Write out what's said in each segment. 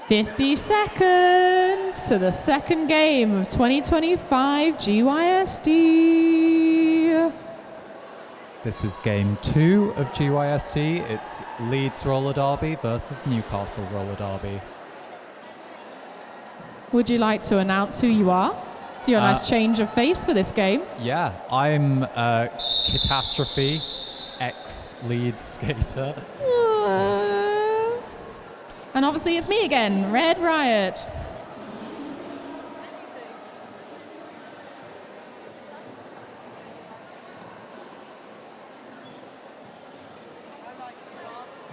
50 seconds to the second game of 2025 GYSD. This is game 2 of GYSD. It's Leeds roller derby versus Newcastle roller derby. Would you like to announce who you are? Do you have a nice change of face for this game? Yeah, I'm Catastrophe, ex-Leeds skater. And obviously it's me again, Red Riot.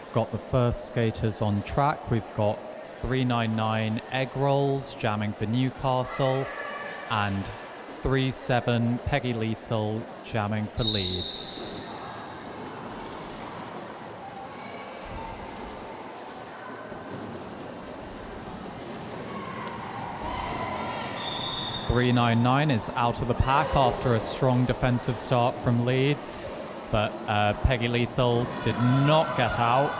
We've got the first skaters on track. We've got 399 Egg Rolls jamming for Newcastle and 37 Peggy Lethal jamming for Leeds. .399 is out of the pack after a strong defensive start from Leeds, but Peggy Lethal did not get out.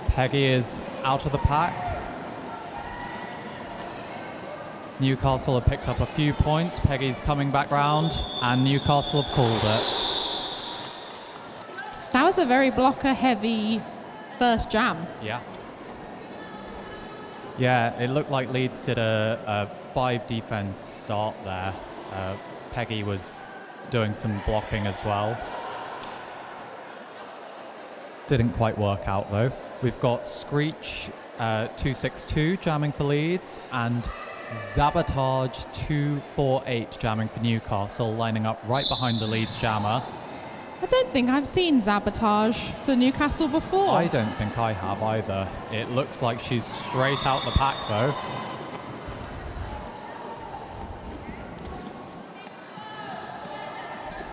Peggy is out of the pack. Newcastle have picked up a few points. Peggy's coming back round, and Newcastle have called it. That was a very blocker-heavy first jam. Yeah. Yeah, it looked like Leeds did a 5 defense start there. Peggy was doing some blocking as well. Didn't quite work out though. We've got Screech 262 jamming for Leeds and Sabotage 248 jamming for Newcastle, lining up right behind the Leeds jammer. I don't think I've seen Sabotage for Newcastle before. I don't think I have either. It looks like she's straight out the pack though.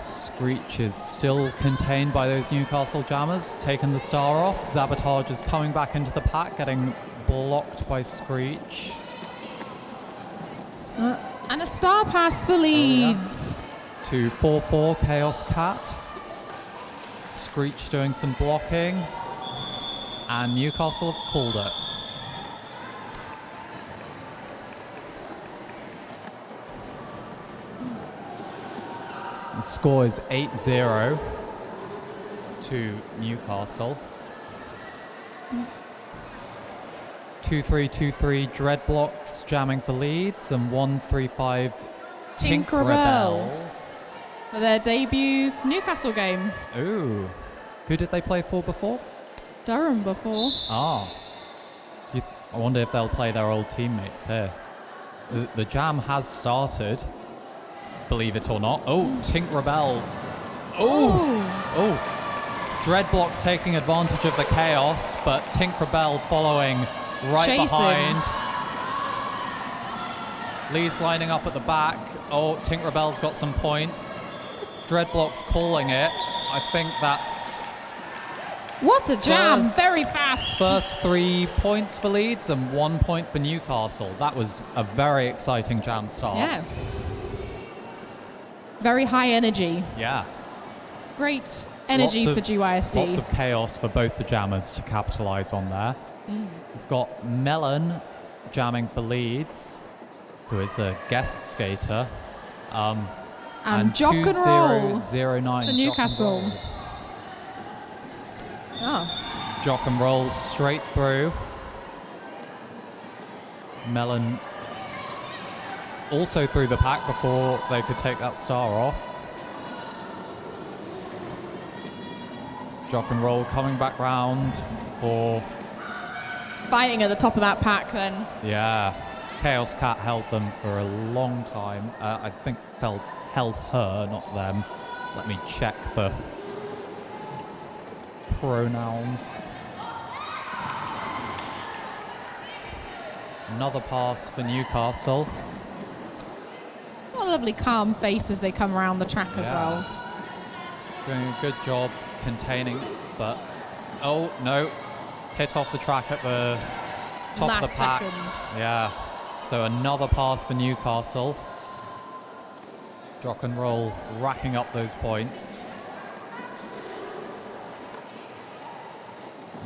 Screech is still contained by those Newcastle jammers, taking the star off. Sabotage is coming back into the pack, getting blocked by Screech. And a star pass for Leeds. To 4-4 Chaos Cat. Screech doing some blocking, and Newcastle have called it. The score is 8-0 to Newcastle. 2-3-2-3 Dreadblocks jamming for Leeds and 1-3-5 Tinkerbells. For their debut Newcastle game. Ooh. Who did they play for before? Durham before. Ah. I wonder if they'll play their old teammates here. The jam has started, believe it or not. Oh, Tinkerbell. Oh! Oh! Dreadblocks taking advantage of the chaos, but Tinkerbell following right Chasing. behind. Leeds lining up at the back. Oh, Tinkerbell's got some points. Dreadblocks calling it. I think that's... What a jam! Very fast. First 3 points for Leeds and 1 point for Newcastle. That was a very exciting jam start. Yeah. Very high energy. Yeah. Great energy for GYSD. Lots of chaos for both the jammers to capitalise on there. We've got Melon jamming for Leeds, who is a guest skater. And Jock and Roll 2009 for Newcastle. Oh. Jock and Roll straight through. Melon also through the pack before they could take that star off. Jock and Roll coming back round for... Fighting at the top of that pack then. Yeah. Chaos Cat held them for a long time. I think held her, not them. Let me check the pronouns. Another pass for Newcastle. What a lovely calm face as they come around the track as well. Doing a good job containing, but oh no, hit off the track at the top of the pack. Second. Yeah, so another pass for Newcastle. Jock and Roll racking up those points.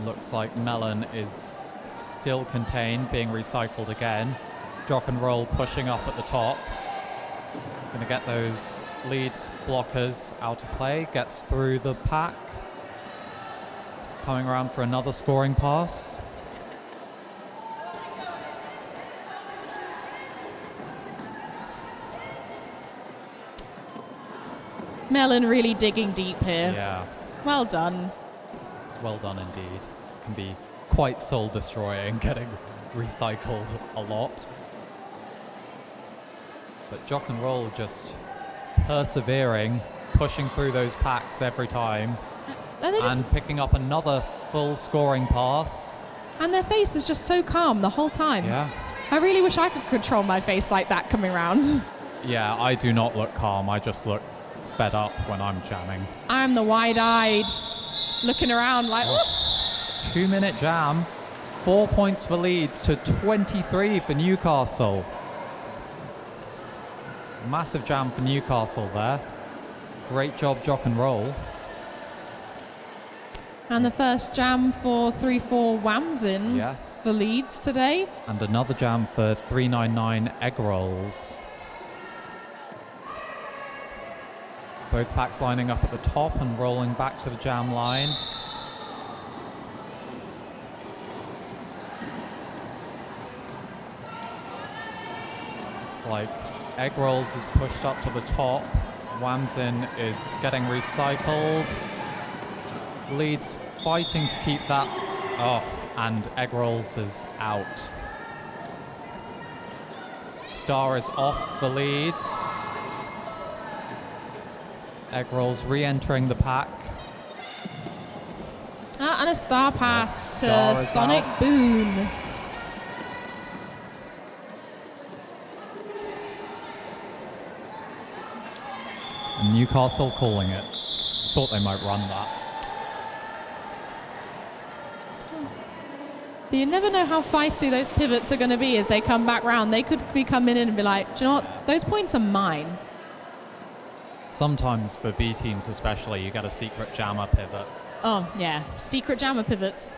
Looks like Mellon is still contained, being recycled again. Jock and Roll pushing up at the top. Going to get those Leeds blockers out of play. Gets through the pack. Coming around for another scoring pass. Mellon really digging deep here. Yeah. Well done. Well done indeed. Can be quite soul destroying, getting recycled a lot. But Jock and Roll just persevering, pushing through those packs every time, and picking up another full scoring pass. And their face is just so calm the whole time. Yeah. I really wish I could control my face like that coming round. Yeah, I do not look calm. I just look fed up when I'm jamming. I'm the wide-eyed, looking around like, whoop. 2-minute jam. 4 points for Leeds to 23 for Newcastle. Massive jam for Newcastle there. Great job, Jock and Roll. And the first jam for 3-4 Whamsin Yes. for Leeds today. And another jam for 399 Egg Rolls. Both packs lining up at the top and rolling back to the jam line. Looks like Egg Rolls is pushed up to the top. Whamsin is getting recycled. Leeds fighting to keep that. Oh, and Egg Rolls is out. Star is off for Leeds. Egg Rolls re-entering the pack. And a star pass Star to is Sonic out. Boom. And Newcastle calling it. Thought they might run that. But you never know how feisty those pivots are going to be as they come back round. They could be coming in and be like, do you know what? Those points are mine. Sometimes for B teams especially, you get a secret jammer pivot. Oh, yeah. Secret jammer pivots.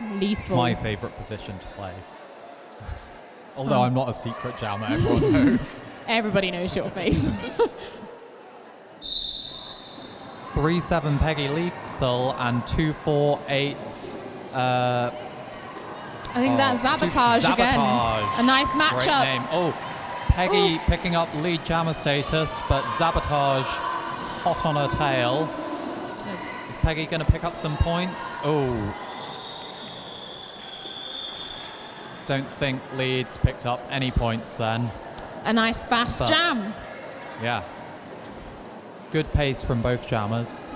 Yeah. Lethal. My favourite position to play. Although I'm not a secret jammer, everyone knows. Everybody knows your face. 3-7 Peggy Lethal and 2-4-8 I think that's Sabotage again. Sabotage. A nice Great matchup. name. Oh, Peggy picking up lead jammer status, but Sabotage hot on her tail. Is Peggy going to pick up some points? Oh. Don't think Leeds picked up any points then. A nice fast jam. Yeah. Good pace from both jammers.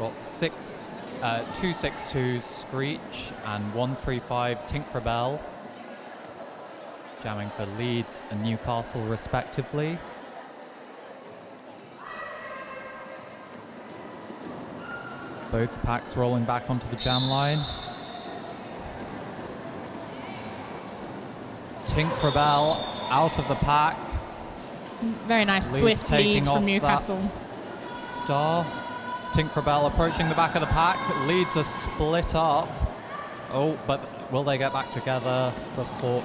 Got 2-6-2 Screech and 1-3-5 Tinkerbell. Jamming for Leeds and Newcastle respectively. Both packs rolling back onto the jam line. Tinkerbell out of the pack. Very nice Leeds swift lead from Newcastle. Star. Tinkerbell approaching the back of the pack. Leeds are split up. Oh, but will they get back together before?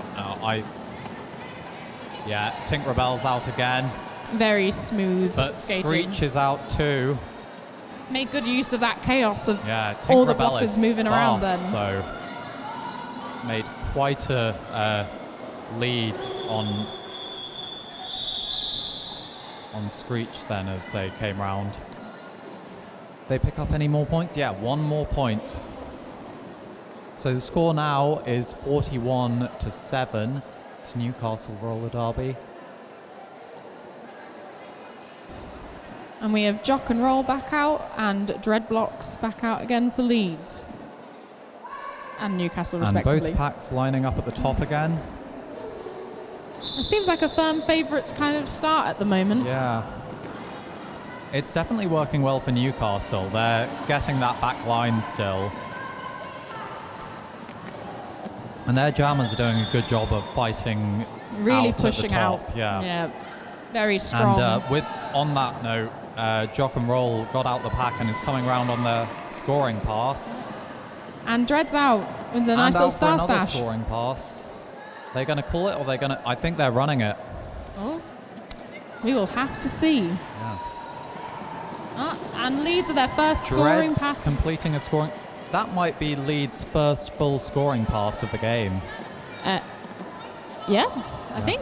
Yeah, Tinkerbell's out again. Very smooth But skating. Screech is out too. Made good use of that chaos of Yeah, all the Tinkerbell blockers is moving around fast, then. though. Made quite a lead on Screech then as they came round. They pick up any more points? Yeah, one more point. So the score now is 41-7 to Newcastle roller derby. And we have Jock and Roll back out and Dreadblocks back out again for Leeds. And Newcastle respectively. And both packs lining up at the top again. It seems like a firm favourite kind of start at the moment. Yeah. It's definitely working well for Newcastle. They're getting that back line still. And their jammers are doing a good job of fighting Really out pushing at the top. out. Yeah. Very strong. And on that note, Jock and Roll got out the pack and is coming round on their scoring pass. And Dread's out with the nice little star another stash. scoring pass. They're going to call it, or they're going to... I think they're running it. Oh, we will have to see. Yeah. And Leeds are their first scoring Dreads pass. completing a scoring... That might be Leeds' first full scoring pass of the game. Yeah, I think.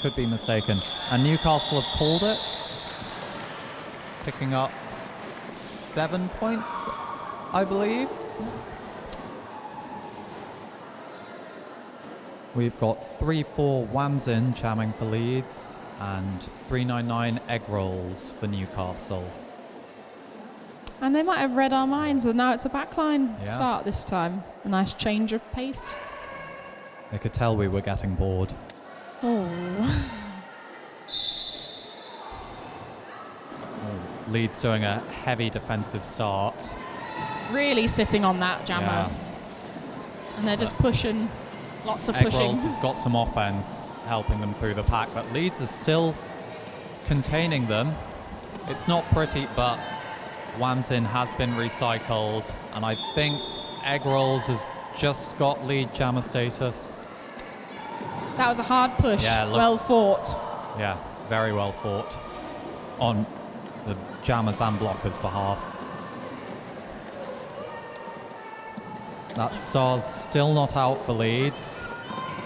Could be mistaken. And Newcastle have called it. Picking up 7 points, I believe. We've got 3-4 Wamsin jamming for Leeds and 399 egg rolls for Newcastle. And they might have read our minds, and now it's a backline start this time. A nice change of pace. They could tell we were getting bored. Oh. Leeds doing a heavy defensive start. Really sitting on that jammer. Yeah. And they're just pushing, lots of Egg pushing. rolls has got some offense helping them through the pack, but Leeds is still containing them. It's not pretty, but Wamsin has been recycled, and I think Egg Rolls has just got lead jammer status. That was a hard push. Yeah, well fought. Yeah, very well fought on the jammers and blockers' behalf. That star's still not out for Leeds.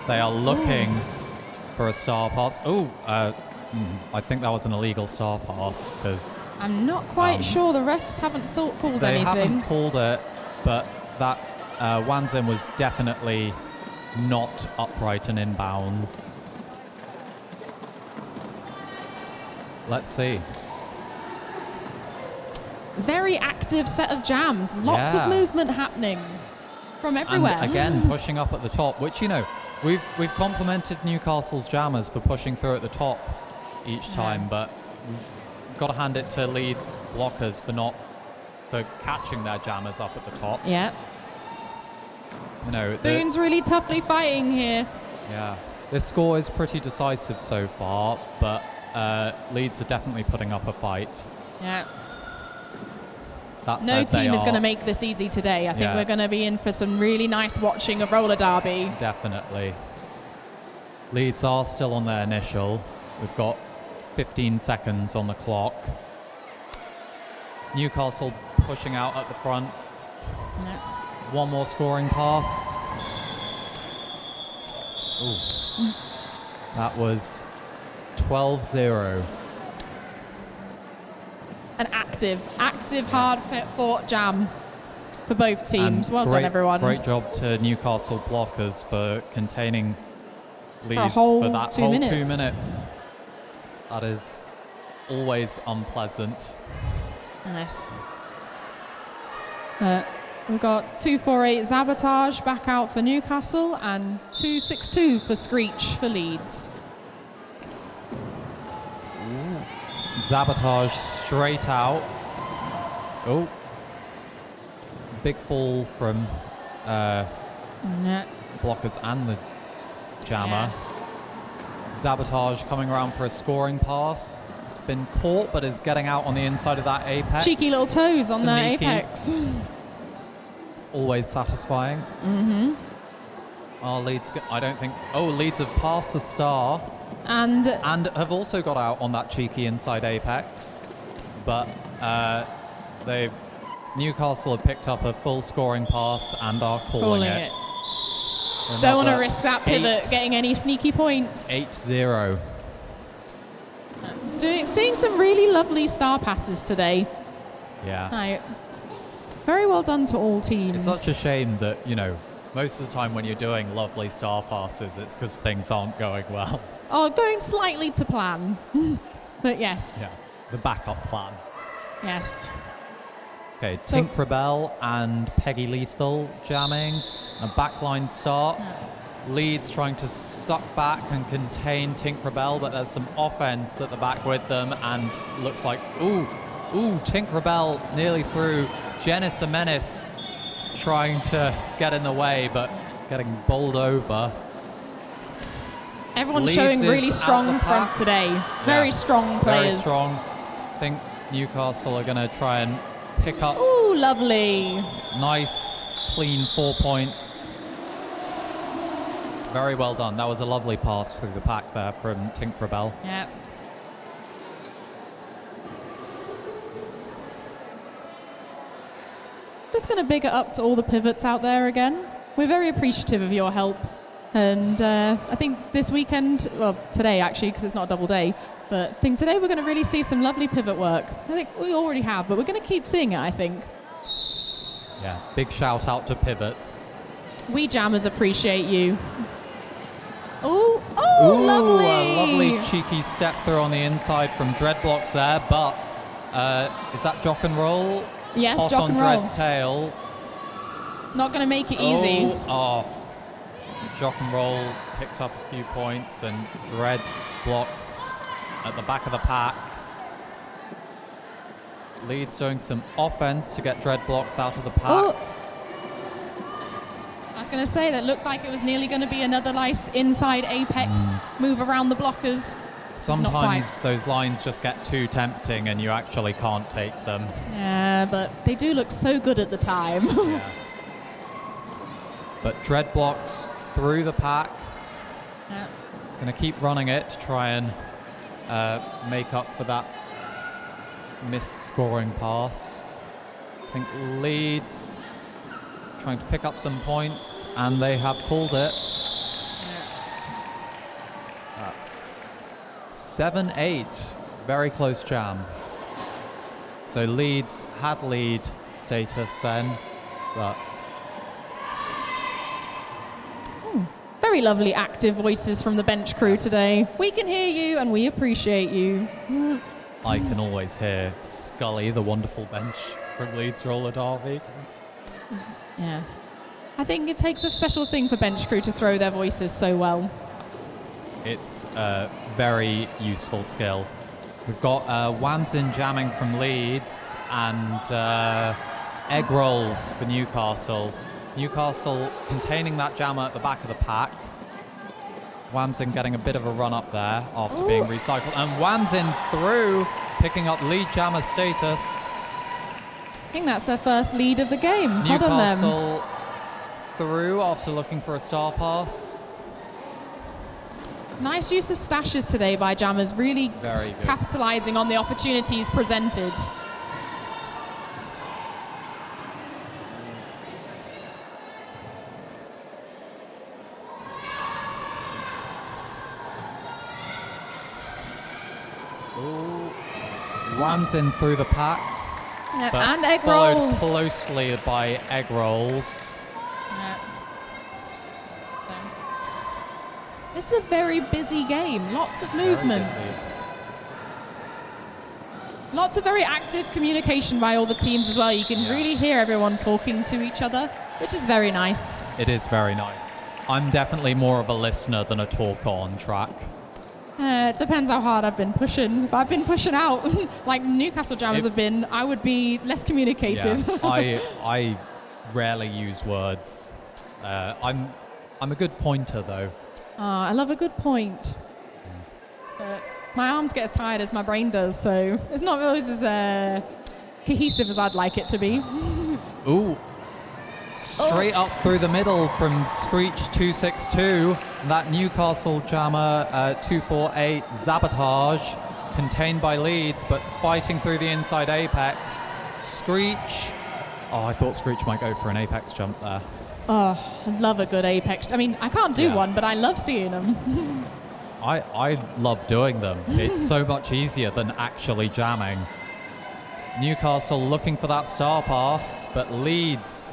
They are looking for a star pass. I think that was an illegal star pass because I'm not quite sure. The refs haven't called they anything. haven't called it, but that Wamsin was definitely not upright and inbounds. Let's see. Very active set of jams. Lots of movement happening from everywhere. And again, pushing up at the top, which, you know, we've complimented Newcastle's jammers for pushing through at the top each time, but we've got to hand it to Leeds blockers for catching their jammers up at the top. Yeah. You know, Boone's really toughly fighting here. Yeah. This score is pretty decisive so far, but Leeds are definitely putting up a fight. Yeah. That No said, team is going to make this easy today. I think we're going to be in for some really nice watching of roller derby. Definitely. Leeds are still on their initial. We've got 15 seconds on the clock. Newcastle pushing out at the front. Yeah. One more scoring pass. Ooh. That was 12-0. An active, hard-fought jam for both teams. Well done, everyone. Great job to Newcastle blockers for containing Leeds for that 2 whole minutes. 2 minutes. That is always unpleasant. Nice. We've got 248 Sabotage back out for Newcastle and 262 for Screech for Leeds. Sabotage straight out. Oh. Big fall from blockers and the jammer. Sabotage coming around for a scoring pass. It's been caught, but is getting out on the inside of that apex. Cheeky little toes on that Sneaky. apex. Always satisfying. Mm-hmm. Leeds, I don't think... Oh, Leeds have passed the star. And have also got out on that cheeky inside apex. But Newcastle have picked up a full scoring pass and are calling it. Don't want to risk that pivot getting any sneaky points. 8-0. Seeing some really lovely star passes today. Yeah. Right. Very well done to all teams. It's such a shame that, you know, most of the time when you're doing lovely star passes, it's because things aren't going well. Oh, going slightly to plan. But yes. Yeah, the backup plan. Yes. Okay, Tink Rebel and Peggy Lethal jamming. A backline start. Leeds trying to suck back and contain Tink Rebel, but there's some offense at the back with them, and looks like, Tink Rebel nearly through. Genis Menace trying to get in the way, but getting bowled over. Everyone's Leeds showing is really out strong the front pack. today. Very strong players. Very strong. I think Newcastle are going to try and pick up. Ooh, lovely. Nice, clean 4 points. Very well done. That was a lovely pass through the pack there from Tinkerbell. Yeah. Just going to big it up to all the pivots out there again. We're very appreciative of your help. And I think this weekend, well, today actually, because it's not a double day, but I think today we're going to really see some lovely pivot work. I think we already have, but we're going to keep seeing it, I think. Yeah, big shout out to pivots. We jammers appreciate you. Ooh, Ooh, lovely. A lovely cheeky step through on the inside from Dreadblocks there, but is that Jock and Roll? Yes, Hot Jock on and Roll. Dread's tail. Not going to make it easy. Oh, Jock and Roll picked up a few points, and Dreadblocks at the back of the pack. Leeds doing some offense to get Dreadblocks out of the pack. Oh. I was going to say that looked like it was nearly going to be another nice inside apex move around the blockers. Sometimes those lines just get too tempting and you actually can't take them. Yeah, but they do look so good at the time. Yeah. But Dreadblocks through the pack. Yeah. Going to keep running it to try and make up for that missed scoring pass. I think Leeds trying to pick up some points, and they have called it. That's 7-8. Very close jam. So Leeds had lead status then, but... Very lovely active voices from the bench crew today. We can hear you and we appreciate you. I can always hear Scully, the wonderful bench from Leeds roller derby. Yeah. I think it takes a special thing for bench crew to throw their voices so well. It's a very useful skill. We've got Wamsin jamming from Leeds and egg rolls for Newcastle. Newcastle containing that jammer at the back of the pack. Wamsin getting a bit of a run up there after being recycled. And Wamsin through, picking up lead jammer status. I think that's their first lead of the game. Well done, them. Newcastle through after looking for a star pass. Nice use of stashes today by jammers, really Very good. capitalising on the opportunities presented. Wamsin through the pack. Yep, But and egg followed rolls. closely by egg rolls. Yeah. This is a very busy game. Lots of movement. Very busy. Lots of very active communication by all the teams as well. You can really hear everyone talking to each other, which is very nice. It is very nice. I'm definitely more of a listener than a talker on track. It depends how hard I've been pushing. If I've been pushing out, like Newcastle jammers have been, I would be less communicative. Yeah, I rarely use words. I'm a good pointer though. I love a good point. But my arms get as tired as my brain does, so it's not always as cohesive as I'd like it to be. Ooh. Straight up through the middle from Screech 262. That Newcastle jammer 248 Sabotage, contained by Leeds, but fighting through the inside apex. Screech. Oh, I thought Screech might go for an apex jump there. Oh, I love a good apex. I mean, I can't do one, but I love seeing them. I love doing them. It's so much easier than actually jamming. Newcastle looking for that star pass, but Leeds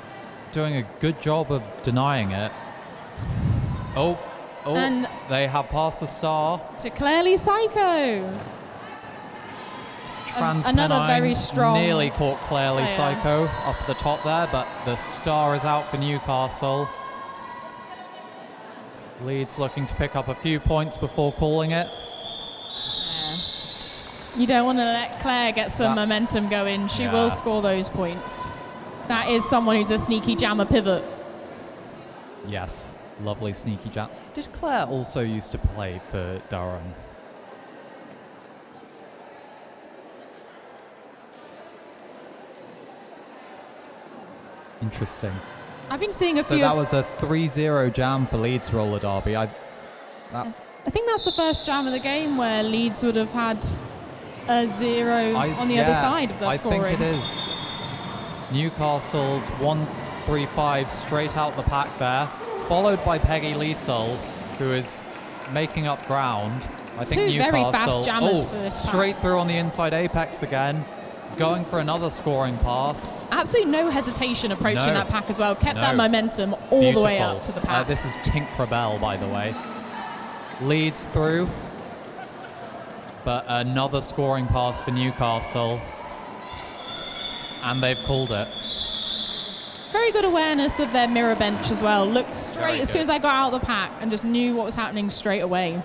doing a good job of denying it. And they have passed the star. To Clearly Psycho. Another very strong. Nearly caught Clearly Psycho up at the top there, but the star is out for Newcastle. Leeds looking to pick up a few points before calling it. Yeah. You don't want to let Claire get some momentum going. She will score those points. That is someone who's a sneaky jammer pivot. Yes, lovely sneaky jam. Did Claire also used to play for Durham? Interesting. I've been seeing a So few. that was a 3-0 jam for Leeds roller derby. I think that's the first jam of the game where Leeds would have had a 0 on the other side of their scoring. I think it is. Newcastle's 1-3-5 straight out the pack there, followed by Peggy Lethal, who is making up ground. I think Two Newcastle, very fast jammers for this pack. Straight through on the inside apex again, going for another scoring pass. Absolutely no hesitation approaching that pack as well. Kept that momentum all Beautiful. the way up to the pack. This is Tinkerbell, by the way. Leeds through, but another scoring pass for Newcastle, and they've called it. Very good awareness of their mirror bench as well. Looked straight as soon as I got out of the pack and just knew what was happening straight away.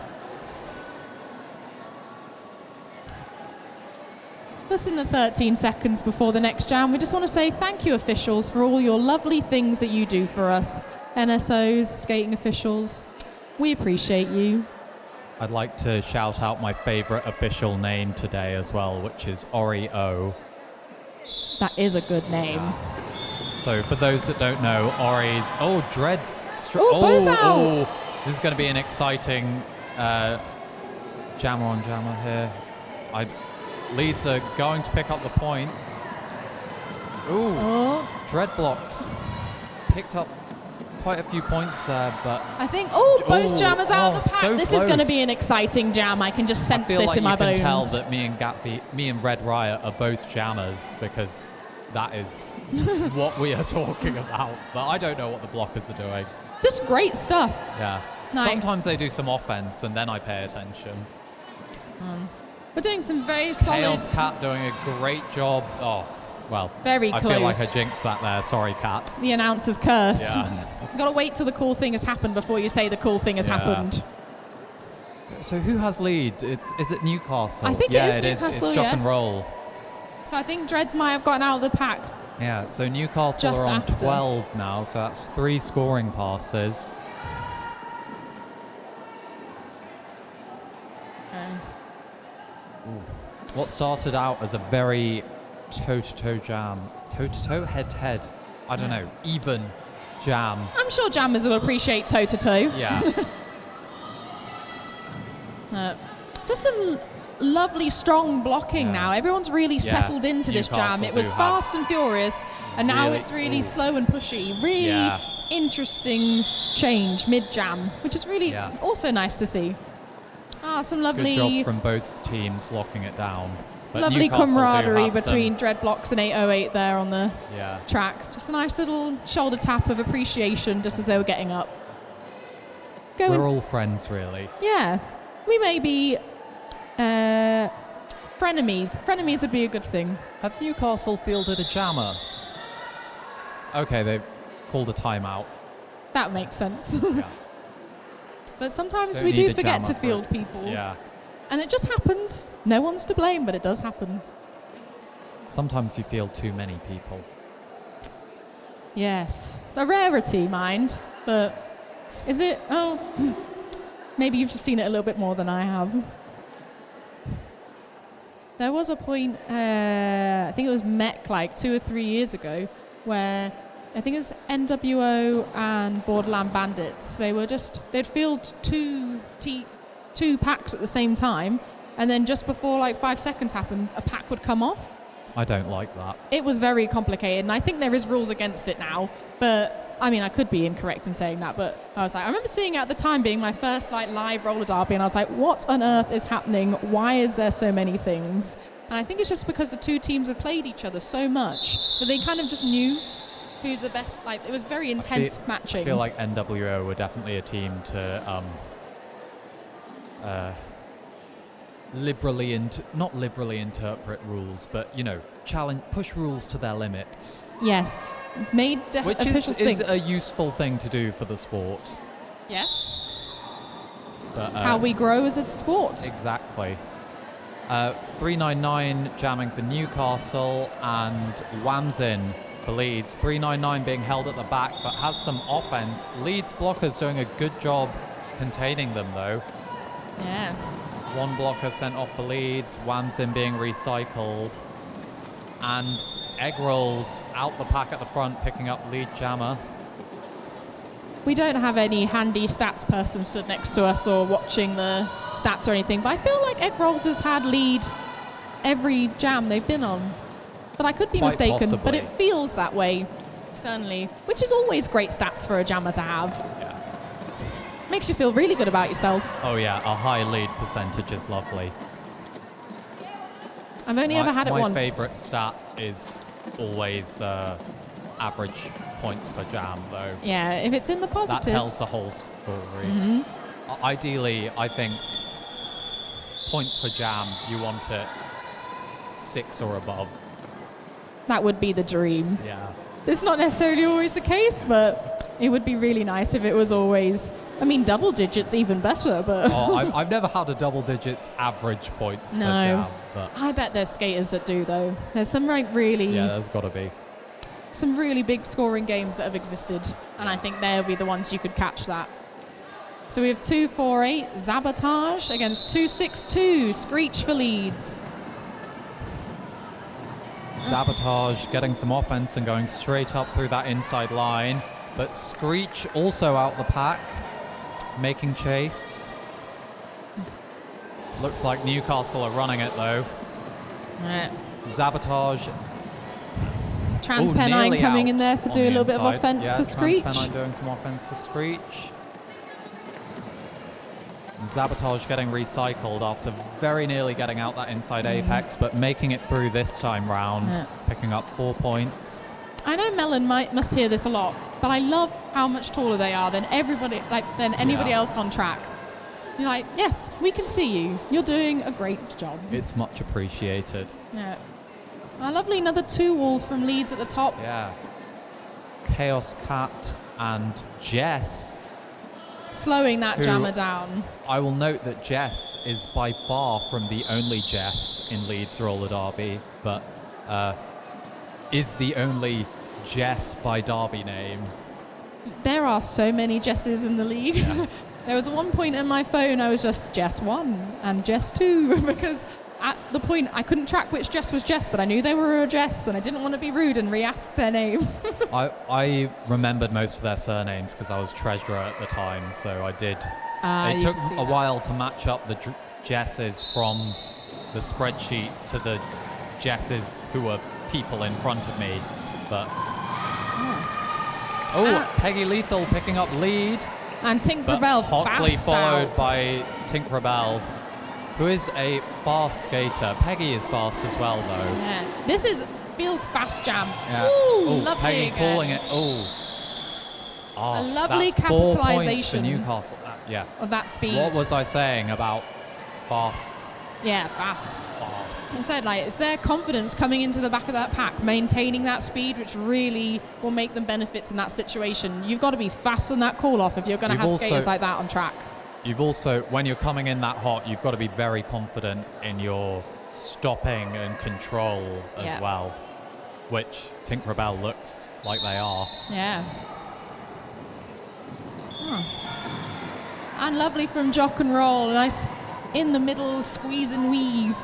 Just in the 13 seconds before the next jam, we just want to say thank you, officials, for all your lovely things that you do for us. NSOs, skating officials, we appreciate you. I'd like to shout out my favourite official name today as well, which is Ori O. That is a good name. So for those that don't know, Ori's... Oh, Dreads... both out. This is going to be an exciting jammer on jammer here. Leeds are going to pick up the points. Dreadblocks picked up quite a few points there, but... I think, both jammers out of the pack. So this close. is going to be an exciting jam. I can just sense it in my bones. I feel like you can tell that me and Red Riot are both jammers, because that is what we are talking about. But I don't know what the blockers are doing. Just great stuff. Yeah. Sometimes they do some offense, and then I pay attention. We're doing some very solid... Chaos Cat doing a great job. Oh, well. Very I close. feel like I jinxed that there. Sorry, Cat. The announcer's curse. Yeah. You've got to wait till the cool thing has happened before you say the cool thing has happened. So who has lead? Is it Newcastle? I think it is Newcastle, It's Jock and Roll. So I think Dreads might have gotten out of the pack. Yeah, so Newcastle Just are on after. 12 now, so that's 3 scoring passes. What started out as a very toe-to-toe jam, toe-to-toe, head-to-head, I don't know, even jam. I'm sure jammers will appreciate toe-to-toe. Yeah. Just some lovely, strong blocking now. Everyone's really settled into this jam. It was fast and furious, and now it's really slow and pushy. Really interesting change mid-jam, which is really also nice to see. Some lovely... Good job from both teams locking it down. But lovely Newcastle camaraderie between Dreadblocks and 808 there on the Yeah. track. Just a nice little shoulder tap of appreciation just as they were getting up. We're all friends, really. Yeah. We may be frenemies. Frenemies would be a good thing. Have Newcastle fielded a jammer? Okay, they've called a timeout. That makes sense. Yeah. But sometimes Don't we need do a forget to jammer field people. Yeah. And it just happens. No one's to blame, but it does happen. Sometimes you field too many people. Yes. A rarity, mind. But is it? Oh, maybe you've just seen it a little bit more than I have. There was a point, I think it was Mech like 2 or 3 years ago, where I think it was NWO and Borderland Bandits. They'd field two packs at the same time, and then just before like 5 seconds happened, a pack would come off. I don't like that. It was very complicated, and I think there is rules against it now, but I mean, I could be incorrect in saying that, but I remember seeing it at the time being my first like live roller derby, and I was like, what on earth is happening? Why is there so many things? And I think it's just because the two teams have played each other so much that they kind of just knew who's the best. Like, it was very intense matching. I feel like NWO were definitely a team to not liberally interpret rules, but push rules to their limits. Yes, made which officials is think. a useful thing to do for the sport. Yeah, but, it's how we grow as a sport. Exactly. 399 jamming for Newcastle and Wamsin for Leeds. 399 being held at the back, but has some offense. Leeds blockers doing a good job containing them, though. Yeah. One blocker sent off for Leeds. Wamsin being recycled. And Egg rolls out the pack at the front, picking up lead jammer. We don't have any handy stats person stood next to us or watching the stats or anything, but I feel like Egg Rolls has had lead every jam they've been on. But I could be Quite mistaken, possibly. but it feels that way, certainly, which is always great stats for a jammer to have. Yeah. Makes you feel really good about yourself. Oh yeah, a high lead percentage is lovely. I've only ever had it once. My favourite stat is always average points per jam, though. Yeah, if it's in the positive. That tells the whole story. Ideally, I think points per jam, you want it 6 or above. That would be the dream. Yeah. It's not necessarily always the case, but it would be really nice if it was always. I mean, double digits even better, but. I've never had a double digits average points per jam. But I bet there's skaters that do, though. There's some really. Yeah, there's got to be. Some really big scoring games that have existed, and I think they'll be the ones you could catch that. So we have 2-4-8 Sabotage against 2-6-2 Screech for Leeds. Sabotage getting some offense and going straight up through that inside line, but Screech also out the pack, making chase. Looks like Newcastle are running it though. Sabotage. Transpennine coming in there for doing a little bit of offense for Screech. Transpennine doing some offense for Screech. And Sabotage getting recycled after very nearly getting out that inside apex, but making it through this time round, picking up 4 points. I know Melon must hear this a lot, but I love how much taller they are than anybody else on track. You're like, yes, we can see you. You're doing a great job. It's much appreciated. Yeah. Lovely, another 2-wall from Leeds at the top. Yeah. Chaos Cat and Jess. Slowing that jammer down. I will note that Jess is by far from the only Jess in Leeds roller derby, but is the only Jess by derby name. There are so many Jesses in the league. Yes. There was one point in my phone I was just Jess 1 and Jess 2 because at the point I couldn't track which Jess was Jess, but I knew they were a Jess and I didn't want to be rude and re-ask their name. I remembered most of their surnames because I was treasurer at the time, so I did. It took a while to match up the Jesses from the spreadsheets to the Jesses who were people in front of me, but... Peggy Lethal picking up lead. And Tinkerbell hotly fast followed out. by Tinkerbell, who is a fast skater. Peggy is fast as well, though. Yeah. This feels fast jam. Yeah. Ooh, lovely Peggy again. calling it. A lovely that's 4 points for capitalization Newcastle. Yeah. of that speed. What was I saying about fast? Yeah, fast. Fast. I said, it's their confidence coming into the back of that pack, maintaining that speed, which really will make them benefits in that situation. You've got to be fast on that call-off if you're going to have skaters like that on track. You've also, when you're coming in that hot, you've got to be very confident in your stopping and control as well, which Tinkerbell looks like they are. Yeah. And lovely from Jock and Roll. Nice in the middle, squeeze and weave.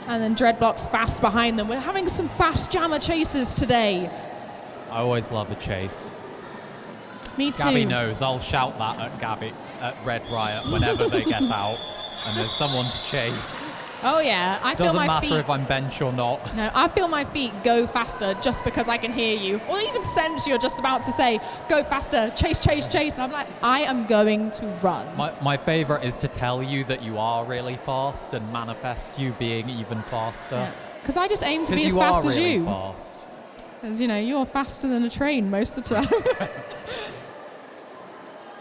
And then Dreadblocks fast behind them. We're having some fast jammer chases today. I always love a chase. Me too. Gabby knows. I'll shout that at Red Riot whenever they get out and there's someone to chase. Oh yeah, I feel Doesn't my feet. matter if I'm bench or not. No, I feel my feet go faster just because I can hear you, or even sense you're just about to say, "Go faster, chase, chase, chase," and I'm like, I am going to run. My favorite is to tell you that you are really fast and manifest you being even faster. Because I just aim to be as you fast are as really you. Fast. Because you're faster than a train most of the time.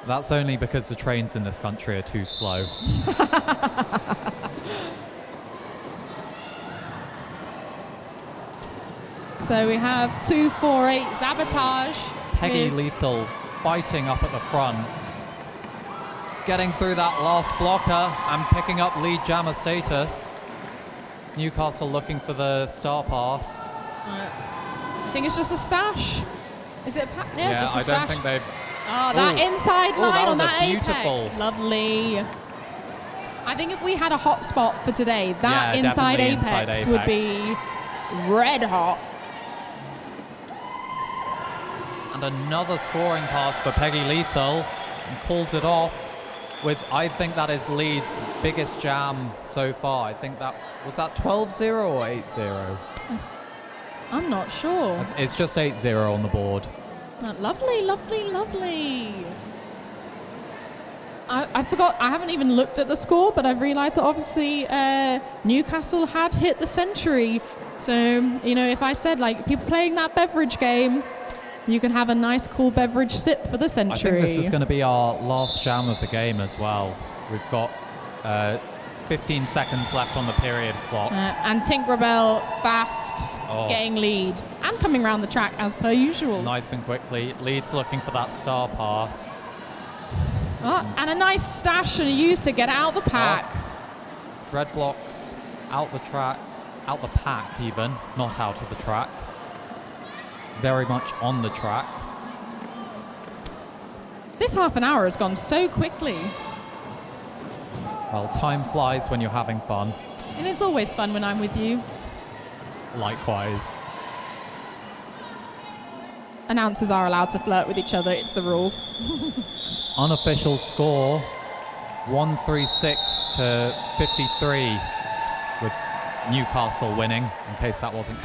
That's only because the trains in this country are too slow. So we have 2-4-8 Sabotage. Peggy Lethal fighting up at the front. Getting through that last blocker and picking up lead jammer status. Newcastle looking for the star pass. I think it's just a stash. Is it it's just a stash. I don't think they've... that inside line on that beautiful. apex. Lovely. I think if we had a hot spot for today, that inside apex would be red hot. And another scoring pass for Peggy Lethal, and calls it off with, I think that is Leeds' biggest jam so far. I think that, was that 12-0 or 8-0? I'm not sure. It's just 8-0 on the board. Lovely, lovely, lovely. I forgot, I haven't even looked at the score, but I've realised that obviously Newcastle had hit the century. So, you know, if I said, like, people playing that beverage game, you can have a nice cool beverage sip for the century. I think this is going to be our last jam of the game as well. We've got 15 seconds left on the period clock. And Tinkerbell fast getting lead and coming around the track as per usual. Nice and quickly. Leeds looking for that star pass. And a nice stash and a use to get out the pack. Dreadlocks out the track, out the pack even, not out of the track. Very much on the track. This half an hour has gone so quickly. Well, time flies when you're having fun. And it's always fun when I'm with you. Likewise. Announcers are allowed to flirt with each other, it's the rules. Unofficial score, 136 to 53, with Newcastle winning, in case that wasn't